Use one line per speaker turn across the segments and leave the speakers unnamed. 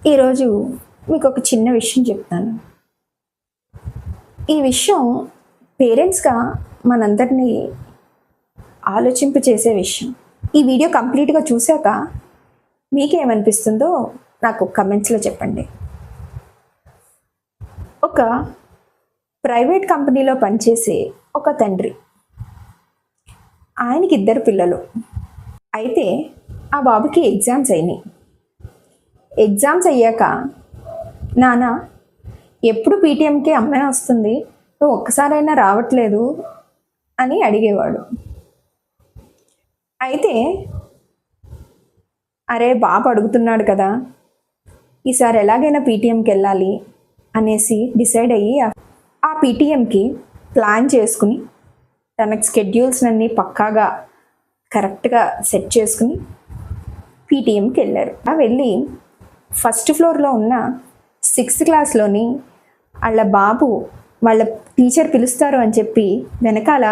ఈరోజు మీకు ఒక చిన్న విషయం చెప్తాను. ఈ విషయం పేరెంట్స్గా మనందరినీ ఆలోచింపచేసే విషయం. ఈ వీడియో కంప్లీట్గా చూశాక మీకేమనిపిస్తుందో నాకు కమెంట్స్లో చెప్పండి. ఒక ప్రైవేట్ కంపెనీలో పనిచేసే ఒక తండ్రి, ఆయనకి 2 పిల్లలు. అయితే ఆ బాబుకి ఎగ్జామ్స్ అయినాయి. ఎగ్జామ్స్ అయ్యాక, నాన్న ఎప్పుడు పీటీఎంకి అమ్మాయి వస్తుంది, నువ్వు ఒక్కసారైనా రావట్లేదు అని అడిగేవాడు. అయితే అరే బాబు అడుగుతున్నాడు కదా, ఈసారి ఎలాగైనా పీటీఎంకి వెళ్ళాలి అనేసి డిసైడ్ అయ్యి ఆ పీటీఎంకి ప్లాన్ చేసుకుని తనకు స్కెడ్యూల్స్ అన్నీ పక్కాగా కరెక్ట్గా సెట్ చేసుకుని పీటీఎంకి వెళ్ళారు. వెళ్ళి ఫస్ట్ ఫ్లోర్లో ఉన్న 6th క్లాస్లోని వాళ్ళ బాబు వాళ్ళ టీచర్ పిలుస్తారు అని చెప్పి వెనకాల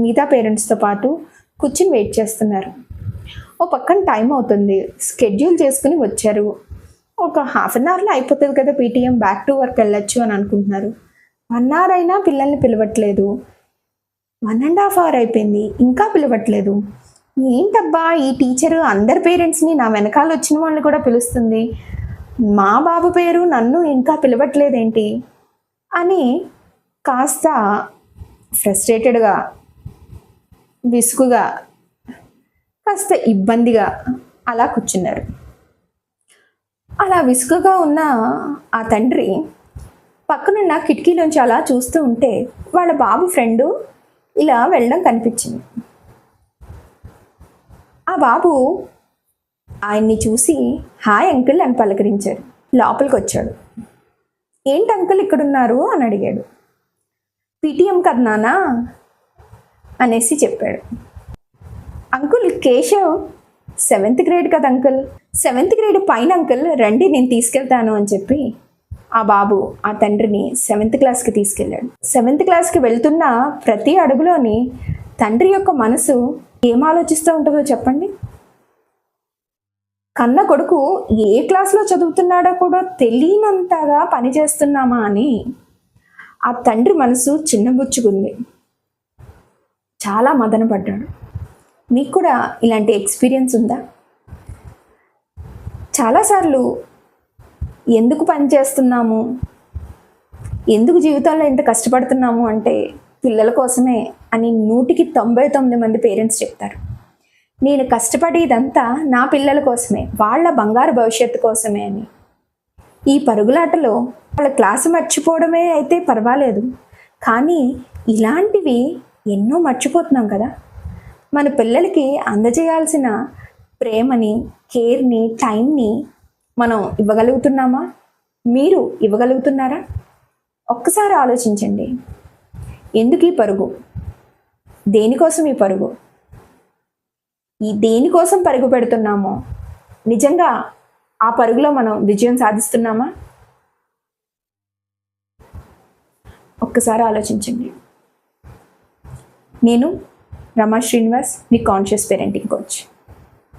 మిగతా పేరెంట్స్తో పాటు కూర్చుని వెయిట్ చేస్తున్నారు. ఓ పక్కన టైం అవుతుంది, స్కెడ్యూల్ చేసుకుని వచ్చారు. ఒక ½ అన్ అవర్లో అయిపోతుంది కదా పీటీఎం, బ్యాక్ టు వర్క్ వెళ్ళొచ్చు అని అనుకుంటున్నారు. 1 అవర్ అయినా పిల్లల్ని పిలవట్లేదు. 1.5 అవర్ అయిపోయింది, ఇంకా పిలవట్లేదు. ఏంటబ్బా ఈ టీచరు అందరి పేరెంట్స్ని నా వెనకాల వచ్చిన వాళ్ళని కూడా పిలుస్తుంది, మా బాబు పేరు నన్ను ఇంకా పిలవట్లేదేంటి అని కాస్త ఫ్రస్ట్రేటెడ్గా, విసుగుగా, కాస్త ఇబ్బందిగా అలా కూర్చున్నారు. అలా విసుగుగా ఉన్న ఆ తండ్రి పక్కనున్న కిటికీలోంచి అలా చూస్తూ ఉంటే వాళ్ళ బాబు ఫ్రెండు ఇలా వెళ్ళడం కనిపించింది. ఆ బాబు ఆయన్ని చూసి హాయ్ అంకుల్ అని పలకరించారు. లోపలికి వచ్చాడు. ఏంటి అంకుల్ ఇక్కడున్నారు అని అడిగాడు. పీటీఎం కదా నానా అనేసి చెప్పాడు. అంకుల్ కేశవ్ 7th గ్రేడ్ కదా అంకుల్, 7th గ్రేడ్ పైన అంకుల్, రండి నేను తీసుకెళ్తాను అని చెప్పి ఆ బాబు ఆ తండ్రిని 7th క్లాస్కి తీసుకెళ్ళాడు. 7th క్లాస్కి వెళ్తున్న ప్రతి అడుగులోని తండ్రి యొక్క మనసు ఏం ఆలోచిస్తూ ఉంటుందో చెప్పండి. కన్న కొడుకు ఏ క్లాస్లో చదువుతున్నాడో కూడా తెలియనంతగా పనిచేస్తున్నామా అని ఆ తండ్రి మనసు చిన్నబుచ్చుకుంది. చాలా మదన పడ్డాడు. మీకు కూడా ఇలాంటి ఎక్స్పీరియన్స్ ఉందా? చాలాసార్లు ఎందుకు పని చేస్తున్నాము, ఎందుకు జీవితంలో ఎంత కష్టపడుతున్నాము అంటే పిల్లల కోసమే అని 100కి 99 మంది పేరెంట్స్ చెప్తారు. నేను కష్టపడేదంతా నా పిల్లల కోసమే, వాళ్ళ బంగారు భవిష్యత్తు కోసమే అని. ఈ పరుగులాటలో వాళ్ళ క్లాసు మర్చిపోవడమే అయితే పర్వాలేదు, కానీ ఇలాంటివి ఎన్నో మర్చిపోతున్నాం కదా. మన పిల్లలకి అందజేయాల్సిన ప్రేమని, కేర్ని, టైంని మనం ఇవ్వగలుగుతున్నామా? మీరు ఇవ్వగలుగుతున్నారా? ఒక్కసారి ఆలోచించండి. ఎందుకు ఈ పరుగు? దేనికోసం ఈ పరుగు? ఈ దేనికోసం పరుగు పెడుతున్నామో నిజంగా ఆ పరుగులో మనం విజయం సాధిస్తున్నామా? ఒక్కసారి ఆలోచించండి. నేను రమా శ్రీనివాస్, మీ కాన్షియస్ పేరెంటింగ్ కోచ్.